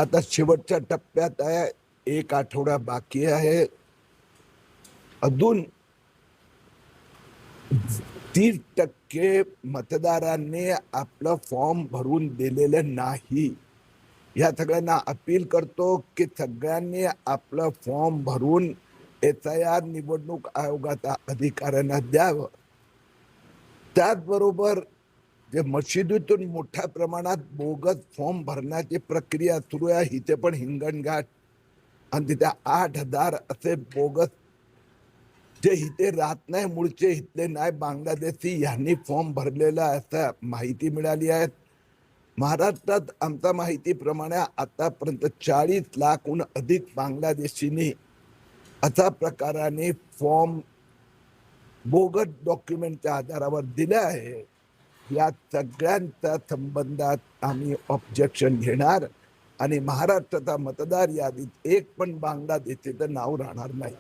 आता शेवटच्या टप्प्यात आहे, एक आठवडा बाकी आहे. अजून 30% मतदारांनी आपलं फॉर्म भरून दिलेलं नाही. या सगळ्यांना अपील करतो की सगळ्यांनी आपलं फॉर्म भरून SIR निवडणूक आयोगाच्या अधिकाऱ्यांना द्यावं. त्याचबरोबर जे मशिदीतून मोठ्या प्रमाणात बोगस फॉर्म भरण्याची प्रक्रिया सुरू आहे, इथे पण हिंगणघाट आणि तिथे 8,000 असे बोगस जे इथे राहत नाही, मूळचे इथले नाही, बांगलादेशी यांनी फॉर्म भरलेला असं माहिती मिळाली आहे. महाराष्ट्रात आमच्या माहितीप्रमाणे आतापर्यंत 40 लाखहून अधिक बांगलादेशींनी अशा प्रकाराने फॉर्म बोगस डॉक्युमेंटच्या आधारावर दिले आहे. या सगळ्यांच्या संबंधात आम्ही ऑब्जेक्शन घेणार आणि महाराष्ट्राच्या मतदार यादीत एक पण बांगलादेशीचं नाव राहणार नाही.